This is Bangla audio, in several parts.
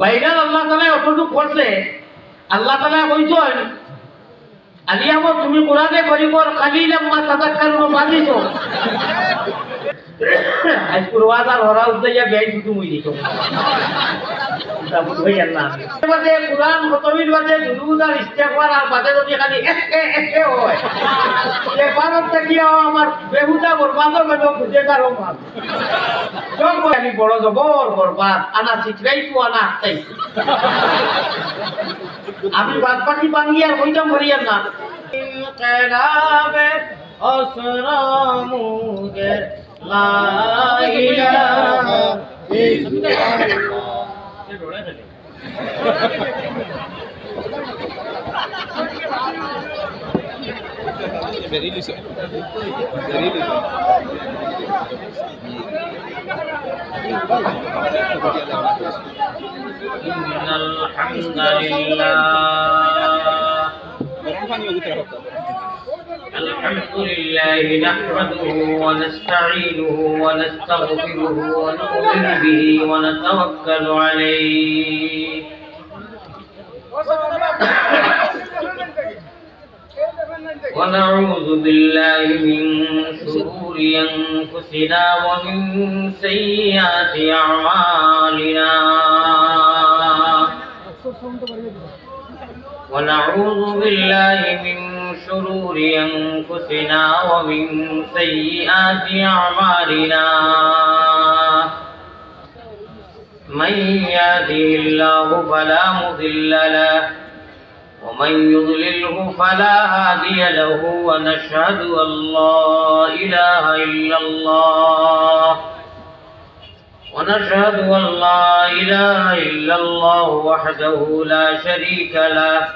বাইরাল আল্লাহ তাআলা অতটুকু করছে আল্লাহ তাআলা কইছেন আলিয়ামো তুমি কোরআনে করিবর কালিলাম মা তাযাক্কারুন বাদিছো আজ কুরওয়াদার হরা উদ্দাইয়া বেই শুধু মুই দিছো তাবুত হই আল্লাহ বাদে কুরআন খতমির বাদে দুরুদ আর ইস্তিগফার আর বাদে যদি খালি একে হয় এ ভারত থেকে আমার বেহুদা বরবাদ হলো খুঁজে কারো মাল সব আমি বড় জবর বরবাদ আনা শিখরাই তো আনা তাই আমি বাদ পাখি বাঙ্গি আর কইতাম করিয়ার না ইনকিলাবে আসরামুগের লা ইলাহা الحمد لله نحمده ونستعينه ونستغفره ونؤمن به ونتوكل عليه ونعوذ بالله من شرور أنفسنا ومن سيئات أعمالنا ونعوذ بالله من شرور أنفسنا ومن سيئات أعمالنا من يهده الله فلا مضل له ومن يضلله فلا هادي له ونشهد أن لا إله إلا الله ونشهد أن لا إله إلا الله وحده لا شريك له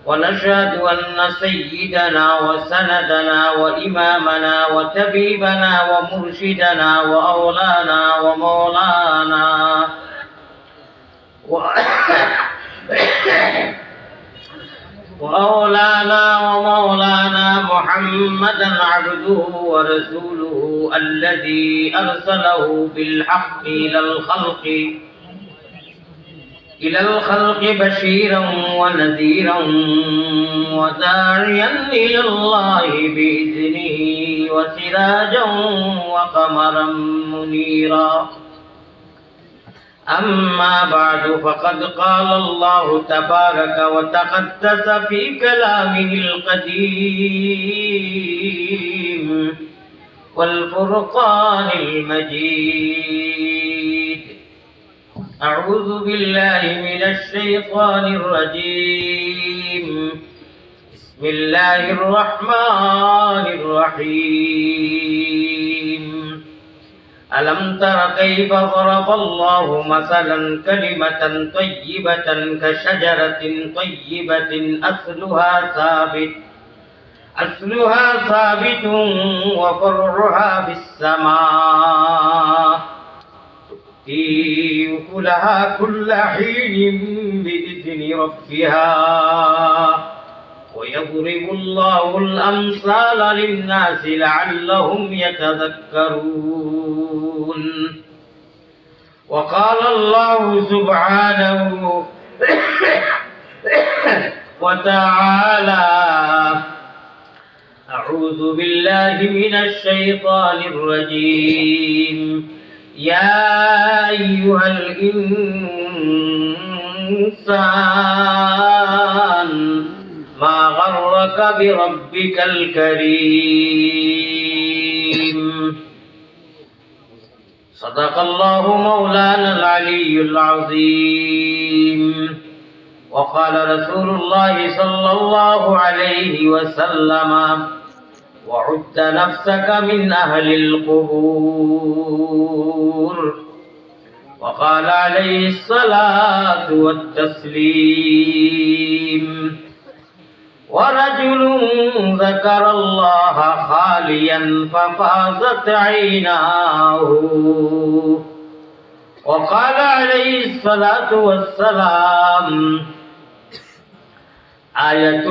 ونشهد أن سيدنا وسندنا وإمامنا وطبيبنا ومرشدنا وأولانا ومولانا ومولانا محمدا عبده ورسوله الذي أرسله بالحق إلى الخلق بشيرا ونذيرا وداعيا إلى الله بإذنه وسراجا وقمرا منيرا أما بعد فقد قال الله تبارك وتقدس في كلامه القديم والفرقان المجيد أعوذ بالله من الشيطان الرجيم بسم الله الرحمن الرحيم ألم تر كيف ضرب الله مثلا كلمة طيبة كشجرة طيبة أصلها ثابت وفرعها في السماء يأكلها كل حين بإذن ربها ويضرب الله الأمثال للناس لعلهم يتذكرون وقال الله سبحانه وتعالى أعوذ بالله من الشيطان الرجيم يا أيها الإنسان ما غرك بربك الكريم صدق الله مولانا العلي العظيم وقال رسول الله صلى الله عليه وسلم وعد نفسك من أهل القبور وقال عليه الصلاة والتسليم ورجل ذكر الله خاليا ففاضت عيناه وقال عليه الصلاة والسلام آية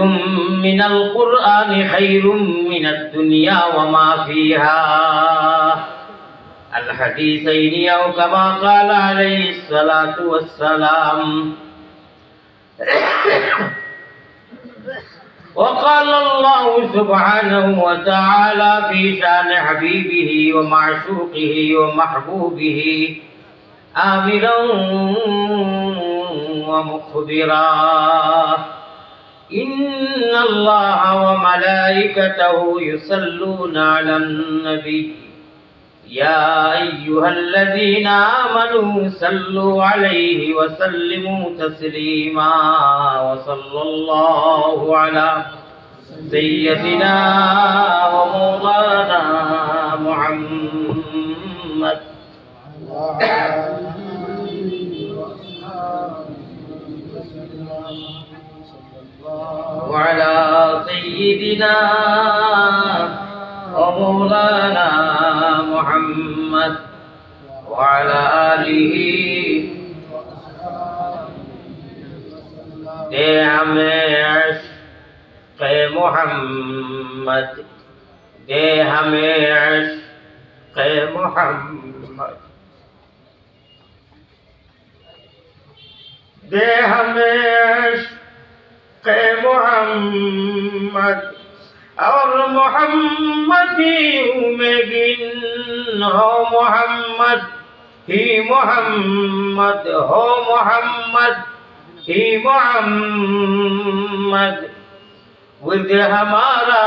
من القرآن خير من الدنيا وما فيها الحديثين أو كما قال عليه الصلاة والسلام. وقال الله سبحانه وتعالى في شأن حبيبه ومعشوقه ومحبوبه آمرا ومخبرا: إن الله وملائكته يصلون على النبي يا أيها الذين آمنوا صلوا عليه وسلموا تسليما. وصلى الله على سيدنا ومولانا محمد وعلى سيدنا ومولانا محمد وعلى آله دے ہمیں عشق محمد، دے ہمیں عشق محمد، دے ہمیں عشق محمد اور محمدیوں میں گن ہو محمد ہی محمد، ہو محمد ہی محمد. ورد ہمارا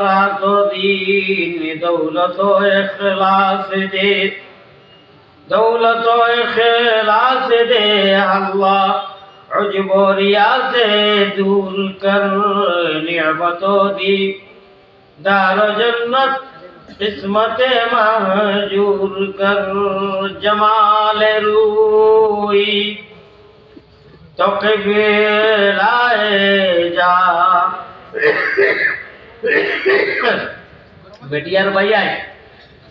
رات و دین دولت و اخلاص دے، دولت و اخلاص دے اللہ. عجب و ریا سے دور کر نعمتوں دی، دار و جنت قسمت مہجور کر. جمال روئی تو قبلائے جا. بیٹیار بھائی آئے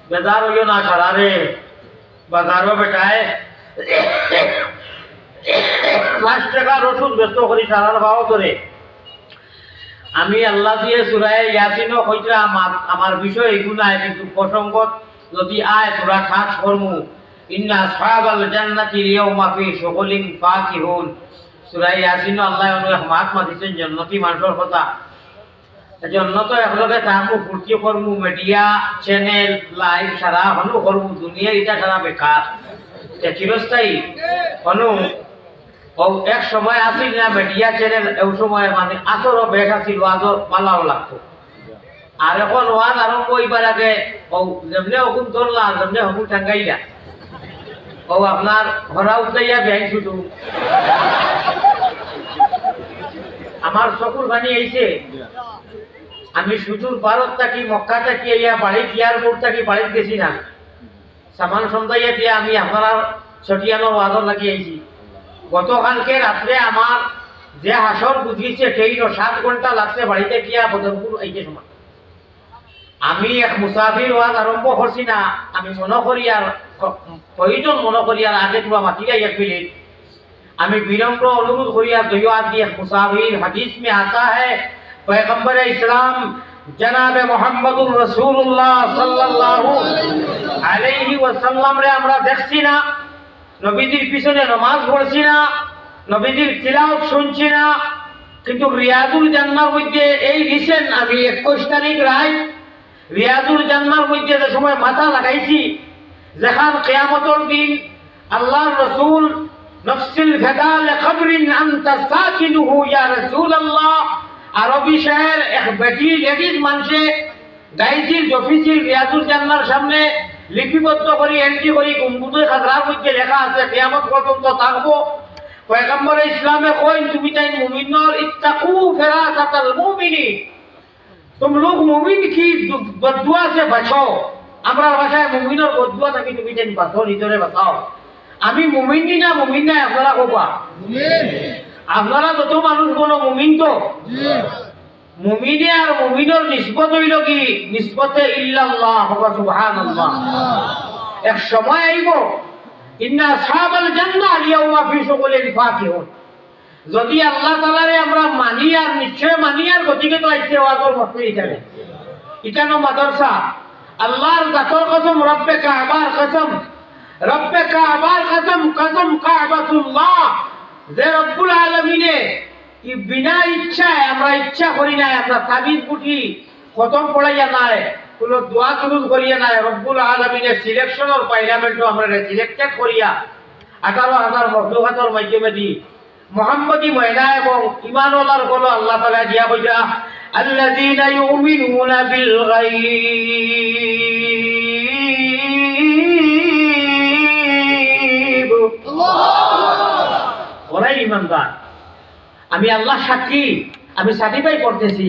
بیدار ہو نہ کھڑا رے বাজার বেটায় 5 টাকার ওষুধ ব্যস্ত করি সারার ভাও করে আমি আল্লাহ দিয়ে সূরা ইয়াসিনও কইরা আমার বিষয় এগুলো নাই, কিন্তু প্রসঙ্গত যদি আয় তোরা খাস করমু ইন্না আসহাবাল জান্নাতি ইয়াউমা ফি শুগুলিন ফাকিহুন. সূরা ইয়াসিন আল্লাহ রহমত মাদিছেন জান্নাতি মানুষের কথা. জন্নত একলগে থাকবো, ফুর্তি করবো, মিডিয়া চ্যানেল লাইভ সারা হনু করবো, দুনিয়া এটা সারা বেকার চিরস্থায়ী হনু. এক সময় আসিল না মিডিয়া চ্যানেল, এই সময় মানে আসরও বেশ আসিল, আজর পালাও লাগতো. আর এখন ওয়াজ আরম্ভ হইবার আগে যেমনে হকুম ধরলা যেমনে হকুম ঠাঙ্গাইলা আপনার ঘরা উঠাইয়া বেআইন শুধু আমার চকুর পানি আইছে. আমি সুদূর ভারত থাকি মক্কা থাকি ইয়া বাড়ি এয়ারপোর্ট থাকি বাড়িতে গেছি না, সামান সন্ধ্যাইয়া দিয়ে আমি আপনারা ছটিয়ানোর ওয়াজর লাগিয়ে আইছি. গতকালকে রাত্রে আমার যে হাসর বুঝিয়েছে ট্রেনও 7 ঘন্টা লাগছে বাড়িতে গিয়া বদরপুর আইতে সময়. আমি এক মুসাফির ওয়াজ আরম্ভ করছি না, আমি মনে করি আর প্রয়োজন মনে করি আর আগে তোরা মাতিরা এক মিনিট আমি বিনম্র অনুরোধ করি আর দৈয়াত দিয়ে মুসাফির হাদিস में आता है पैगंबर इस्लाम जनाब मोहम्मदुर रसूलुल्लाह सल्लल्लाहु अलैहि ওয়াসাল্লাম রে আমরা দেখছি না, নবীজির পিছনে নামাজ পড়ছি না, নবীজির তিলাওয়াত শুনছি না, কিন্তু রিয়াজুল জান্নাহর মধ্যে এই রিসেন্ট আমি 21 তারিখ রাত রিয়াজুল জান্নাহর মধ্যে যে সময় মাথা লাগাইছি যেখান কিয়ামতের দিন আল্লাহর রাসূল নফসিল ফাদা লিকবরিন আনতা সাকিনুহু ইয়া রাসূলুল্লাহ আরবি শায়ের এক বেটি লেডিজ মানুষে গাইছিল জফিছিল রিয়াজুল জান্নাহর সামনে লিপিবদ্ধ করে এন্ট্রি করে গম্বুজে খাজরার মধ্যে লেখা আছে কিয়ামত পর্যন্ত থাকবো. পয়গম্বর ইসলামে কইন তুমি তাই মুমিনর ইত্তাকু ফিরাসাতাল মুমিনি, तुम लोग मुमिन की बददुआ से बचो. আমরা ভাষায় মুমিনের বদদুয়া থেকে তুমি যেন বাঁচো, নিজরে বাঁচাও. আমি মুমিন না মুমিন না আপনারা কোপা মুমিন, আপনারা যত মানুষ বলো মুমিন তো মুমিনে আর মুমিনের নিসবত হইল কি নিসবতে ইল্লাল্লাহ ওয়া সুবহানাল্লাহ. এক সময় আইব ইন্না আসহাবাল জান্নাহ ইয়াউমা ফি শুগুলিন ফাকিহুন. যদি আল্লাহ তাআলারে আমরা মানি আর নিশ্চয় মানি আর গতিকে তো আইছে ওয়াজর মসজিদ এখানে এখানে মাদ্রাসা আল্লাহর জাতর কসম, রব্বে কাবার কসম, রব্বে কাবার কসম, কসম কাবাতুল্লাহ, যে রব্বুল আলামিনে কি বিনা ইচ্ছায়, আমরা ইচ্ছা করি নাই, আমরা তাবিজ বুটি খতম পড়াইয়া নাই, কোন দোয়া দুরুদ করিয়া নাই, রব্বুল আলামিনের সিলেকশনের পার্লামেন্ট আমরা সিলেক্টেড করিয়া 18,000 মখলুকাতের মাধ্যমে দি মুহাম্মদী মহিলা এবং ঈমানওয়ালার হলো আল্লাহ তাআলা দিয়া কইরা আল্লাযীনা ইউমিনুনা বিল গায়ব। ওরাই ঈমানদার। আমি আল্লাহ সাক্ষী, আমি সার্টিফাই করতেছি,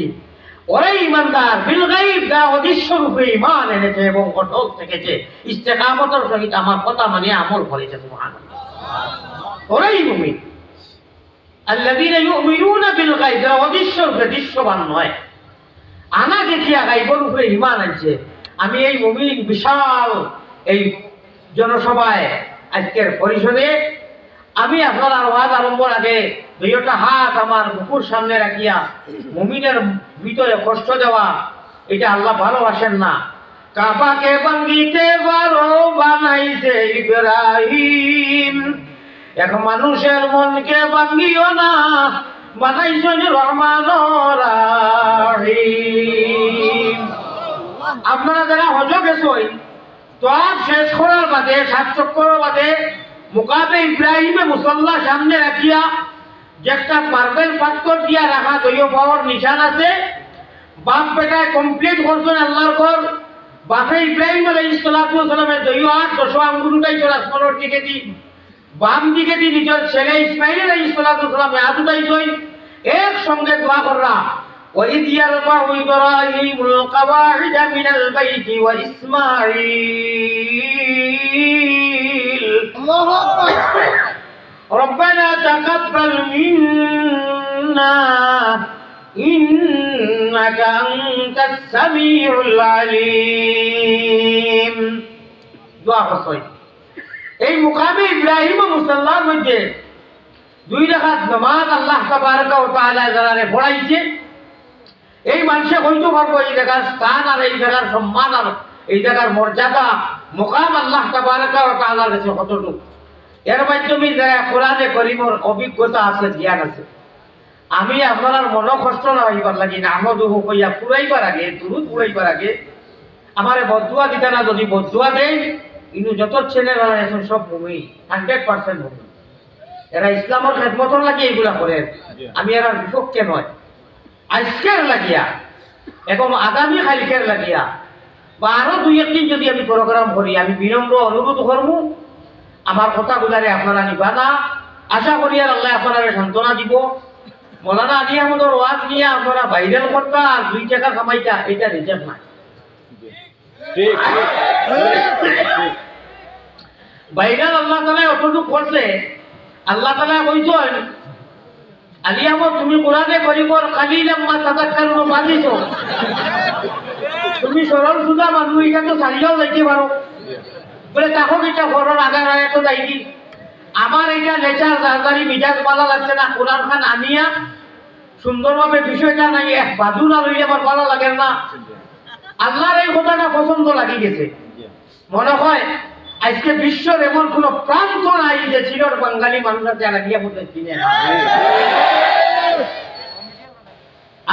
ওরাই ঈমানদার। বিল গায়ব, যারা অদৃশ্য রূপে ঈমান এনেছে এবং অটল থেকেছে, ইস্তেকামতের সহিত আমার কথা মানে আমল করেছে। সুবহানাল্লাহ, ওরাই মুমিন। আল্লাযীনা ইউমিনুনা বিল গায়ব, যারা অদৃশ্য রূপে, দৃশ্যবান নয়, আনা দেখিয়া গায়বের উপরে ঈমান আনছে। আমি এই মুমিন বিশাল এই জনসভায় আজকের পরিষদে আমি আপনার আওয়াজ আরম্ভর আগে দুইটা হাত আমার বুকুর সামনে রাখিয়া মুমিনের ভিতরে কষ্ট দেওয়া, এটা আল্লাহ ভালোবাসেন না। কাবাকে ভাঙ্গিতে পারো বানাইছে ইব্রাহিম, এক মানুষের মনকে ভাঙ্গিও না, বানাইছেন রহমানুর রহিম। আপনারা যারা হজ গেছই, তোয়াফ শেষ করার বাদে, 7 চক্কর বাদে মুকাবে ইব্রাহিমে মুসল্লা সামনে রাখিয়া যে একটা মার্বেল পাথর দিয়া রাখা দৈয় পাওয়ার নিশান আছে, বাপ বেটায় কমপ্লিট করছেন আল্লাহর ঘর। বাপে ইব্রাহিম আলাইহিস সালাতু ওয়াস সালামের দৈয় 8 আঙ্গুল উঠাইছেন আসমানের দিকে দি, বাম দিকে দি নিজের ছেলে ইসমাইল আলাইহিস সালাতু ওয়াস সালামে হাত উঠাইছেন, একসঙ্গে দোয়া কররা وَإِذْ يَرْفَعُ إِبْرَاهِيمُ الْقَوَاعِدَ مِنَ الْبَيْتِ وَإِسْمَاعِيلُ رَبَّنَا تَقَبَّلْ مِنَّا إِنَّكَ أَنْتَ السَّمِيعُ الْعَلِيمُ। দোয়া করছেন। এই মুকামে ইব্রাহিম মুসাল্লার মধ্যে 2 রাকাত নামাজ আল্লাহ তাবারক ওয়া তাআলা যারারে পড়াইছে, এই মানুষে হইতে পারবো এই জায়গার স্থান আর এই জায়গার সম্মান আর এই জায়গার মর্যাদা মুকাম আল্লাহ তাবারক ওয়া তাআলার কাছে কতটুকু। এর মাধ্যমে যারা কোরআনে করিমের অভিজ্ঞতা আছে, জ্ঞান আছে, আমি আপনার মন কষ্ট না হইবার লাগি না আমদুহু কইয়া পুরাইবার আগে, দুরুদ পুরাইবার আগে আমারে বদদুয়া দিতে না, যদি বদদুয়া দেয় কিন্তু যত ছেলেরা এখন সব মুমিন, 100% মুমিন। এরা ইসলামের খেদমতর লাগি এইগুলা করেন, আমি এরা বিপক্ষে নয়। আজকের লাগিয়া এবং আগামী কালকের লাগিয়া বা আরো 2-1 দিন যদি আমি প্রোগ্রাম করি, আমি বিনম্র অনুরোধ করবো আমার কথাগুলারে আপনারা নিবা না। আশা করি আর আল্লাহ আপনারা সান্ত্বনা দিব। মৌলানা আলী আহমদের ওয়াজ নিয়ে আপনারা ভাইরাল করতা আর 2 টাকা কামাইতা, এটা রিজার্ভ নাই। ভাইরাল আল্লাহ তাআলা অতটুকু করছে, আল্লাহ তাআলা কইছেন আলী আহমদ তুমি কোরআনে করিমর কালিলাম মা তাযাক্কারুন মাজিছো, তুমি সরল সুদা মানুষ, এটা তো সারিয়াও যাইতে পারো বলে তাকে এটা ঘরের আগার আয় তো যাইনি। আমার এটা নেচার জারদারি মিজাজ ভালো লাগছে না, কোরআন খান আনিয়া সুন্দরভাবে বিষয়টা নাই এক বাদু না লইলে আমার ভালো লাগে না। আল্লাহর এই কথাটা পছন্দ লাগি গেছে। মনে হয় আজকে বিশ্বের এমন কোন প্রান্ত নাই যে চিরর বাঙালি মানুষ আছে লাগিয়া মধ্যে চিনে না।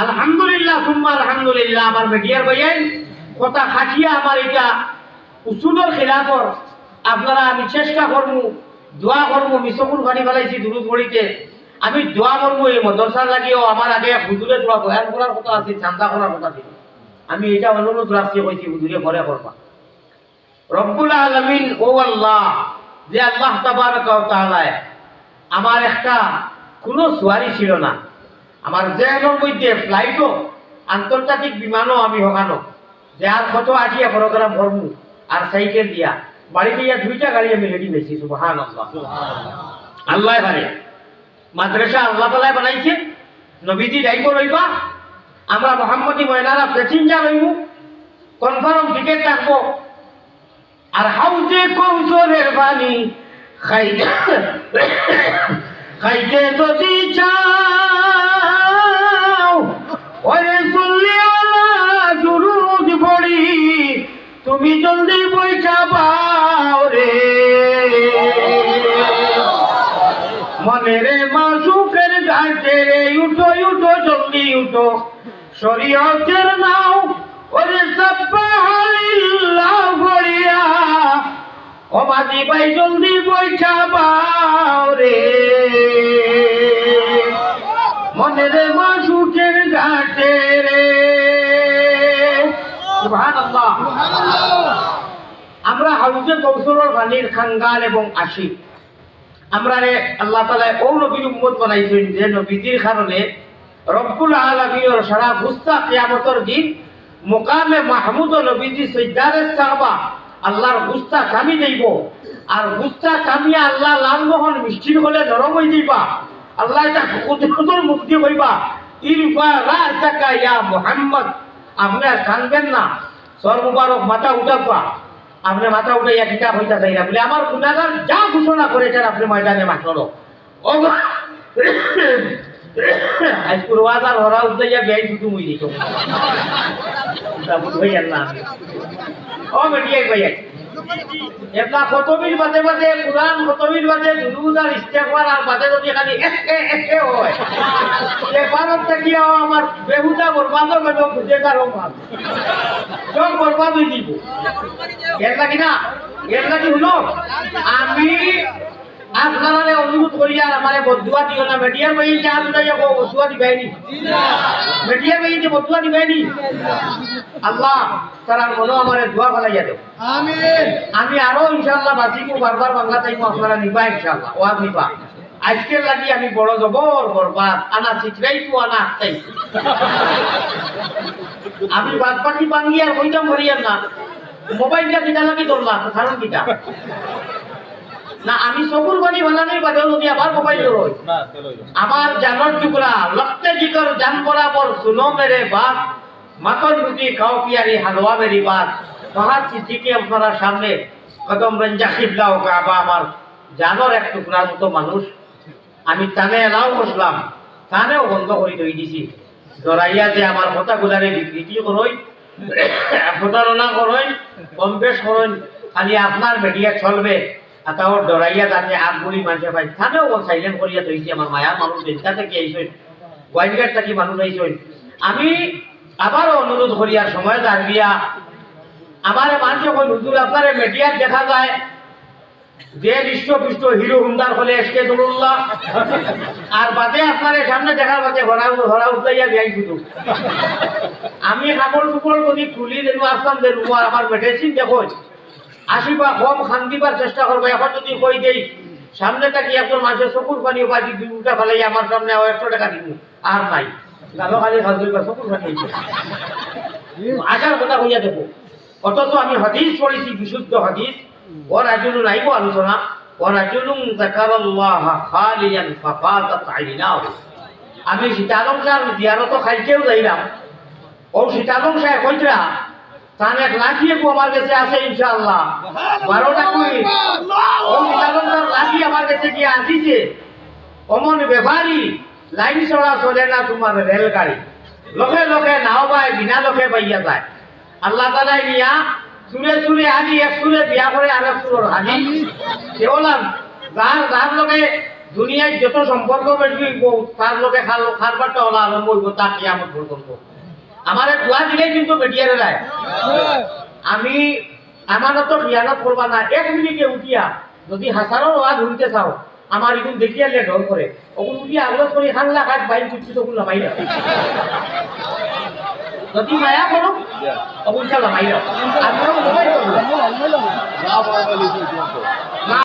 আলহামদুলিল্লাহ সুম্মা আলহামদুলিল্লাহ। আমার মিডিয়ার ভাইয়াই কথা খাটিয়া আমার এটা উসুলের খিলাফর আপনারা আমি চেষ্টা করবো, দোয়া করবো। মিসকুল বাড়ি ফেলাইছি দুরুদ পড়িতে, আমি দোয়া করবো এই মাদ্রাসার লাগিও। আমার আগে হুজুরে দোয়া বয়ান করার কথা আছে, চান্দা করার কথা ছিল, আমি এটা অনুরোধ রাখছি, কইছি হুজুরে ঘরে করবা। রব্বুল আলামিন ও আল্লাহ, যে আল্লাহ তাবারক ওয়া তাআলা আমার একটা কোনো সুয়ারি ছিল না, আমার জেহেনের মধ্যে ফ্লাইটও আন্তর্জাতিক বিমানও আমি হকানো যে আর কত আজিয়া প্রোগ্রাম করবো আর সাইকেল দিয়া বাড়িতে ইয়া 2টা গাড়ি আমি রেডি পেয়েছি। সুবহানাল্লাহ, আল্লাহ ভারে মাদ্রাসা আল্লাহ তাআলা বানাইছে, নবীজি দায়িত্ব রইবা, আমরা মুহাম্মদী ময়নারা প্যাসেঞ্জার হইব, কনফার্ম টিকেট থাকবো। আর হাউজে কৌশলের পানি খাইতে যদি চাও ওরে সুল্লি আলা দুরুদ পড়ি জলদি বইটা পাও রে মনের মাসুকের ঘাটে রে উঠো উঠো জলদি উঠো শরীয়তের নাও ওরে সাব্বাহালিল্লাহ বলিয়া ও মাঝি ভাই জলদি বইটা পাও রে মনের মাসুকের ঘাটে রে সুবহানাল্লাহ। আমরা হাউজে কৌশলের পানির খাঙ্গাল এবং আশিক আমরা রে আল্লাহ তাআলা ও নবীর উম্মত বানাইছেন যে নবীজির কারণে রব্বুল আলামিনের সারা বুস্তা কিয়ামতের দিন মুকামে মাহমুদ ও নবীজি সিজদারে সাহাবা আল্লাহর বুস্তা কামি দেব আর বুস্তা কামিয়া আল্লাহ লাল মোহন মিষ্টির হলে নরম হয়ে যাইবা আল্লাহ এটা কুদরতের মুক্তি হইবা ইরফা রাসাকা ইয়া মুহাম্মদ আপনি আর কানবেন না সর মুবারক মাথা উঠাবা আপনি মাথা উঠাইয়া কিতাব হইতা চাই না বলে আমার গুনাহগার যা ঘোষণা করেছেন আপনি ময়দানে মাঠলো ও আজকুর ওয়াজার হরা উঠাইয়া বেআই শুধু মুই দিত বুঝাইয়ার না ও বেটিয়াই ভাইয়া এপনা খতমির বাদে বাদে কুরআন খতমির বাদে দুরুদ আর ইস্তেগফার আর বাদে যদি খালি একে হয় যে ভারত থেকে আমার বেহুদা বরবাদ গেল খুঁজে কারো মাল সব বরবাদ হয়ে দিব এর লাগি না এর লাগি হলো আমি আপনারা অনুরোধ করি আর আমারে বদুয়া দিও না মিডিয়ার ভাই যা দুটাই বদুয়া দিবাইনি মিডিয়ার ভাই যে বদুয়া দিবাইনি আল্লাহ তারা মনো আমারে দোয়া ফলাইয়া দেব আমিন আমি আরো ইনশাআল্লাহ বাসিকো বারবার বাংলা তাইমো আপনারা নিবা ইনশাআল্লাহ ওয়াজ নিবা আজকের লাগি আমি বড় জবর বরবাদ আনা শিখরাই তো আনা তাই আমি বাদ বাকি বাঙ্গি আর কইতাম করিয়ার না মোবাইলটা কিটা লাগি ধরলাম কারণ কিটা না আমি সবুর বানি বানানোর বাদে যদি আবার মোবাইল ধরো আমার জানার টুকরা লক্ষ্যে জিকর জান বরাবর সুনো মেরে বাত মাখন রুটি খাও পিয়ারি হালুয়া মেরি বাত পাহাড় সিদ্দিকে আপনারা সামনে কদম রঞ্জা কিবলা ও কাবা আমার জানোর এক টুকরার মতো মানুষ আমি টানে এলাও বসলাম টানেও বন্ধ করে দই দিছি ধরাইয়া যে আমার কথাগুলারে বিকৃতি করই প্রতারণা করই কম বেশ করই খালি আপনার মিডিয়া চলবে আতাওর ডরাইয়া যাতে আগগুলি মানুষে পাই থানেও সাইলেন্ট করিয়া তৈছি আমার মায়ার মানুষ চিন্তা থেকে আইসই ওয়াইনগেট থেকে মানুষ আইসই আমি আবারও অনুরোধ করিয়ার সময় দাঁড়িয়া আমার মানুষ কই হুজুর আপনার মিডিয়া দেখা যায় যে হৃষ্টপুষ্ট হিরো হুন্দার হলে এসকে দুরুল্লাহ আর বাদে আপনার সামনে দেখার বাদে ঘোরা উঠাইয়া যাই শুধু আমি কাপড় টুপড় যদি খুলি দেবো আসতাম দেবো আর আমার মেডিসিন দেখো আসিবা কম খান দিবার চেষ্টা করবো এখন যদি কই দেই সামনে থাকি একজন মানুষের চকুর পানি বাজি দুটা ফেলাই আমার সামনে 100 টাকা দিব আর নাই গালো খালি খাল দুইবার চকুর পানি আসার কথা হইয়া দেখো অথচ আমি হাদিস পড়েছি বিশুদ্ধ হাদিস ওর রাজুলু নাইব আলোচনা ওর রাজুলুম যাকারাল্লাহ খালিয়ান ফাফাতাত আইনাহু আমি সীতালং সার জিয়ারত খাইতেও যাইলাম ও সীতালং সাহেব কইরা তান এক লাঠি আমার কাছে আছে ইনশাআল্লাহ 12টা কই ও সীতালং লাঠি আমার কাছে কি আসিছে অমন ব্যাপারী লাইন চড়া চলে না তোমার রেলগাড়ি লোকে লোকে নাও পায় বিনা লোকে পাইয়া যায় আল্লাহ তাআলা নিয়া সুরে সুরে হাজি এক সুরে বিয়া করে আর এক সুর হাজি কেবলাম যার লোকে দুনিয়ায় যত সম্পর্ক বেশি তার লোকে খারবারটা হলো আরম্ভ হইব তা কিয়ামত পর্যন্ত আমার দোয়া দিলেই কিন্তু বেটিয়ারে যায় আমি আমারও তো খিয়ানত করবা না 1 মিনিটে উঠিয়া যদি হাসারও ওয়াজ শুনতে চাও আমার এখন দেখিয়া লে ঢল করে ওগুলো উঠিয়া আগলত করে খাংলা কাজ বাইর করছি তখন নামাই না যদি মায়া করো অবশ্যই নামাই না আপনারও মোবাইল করবো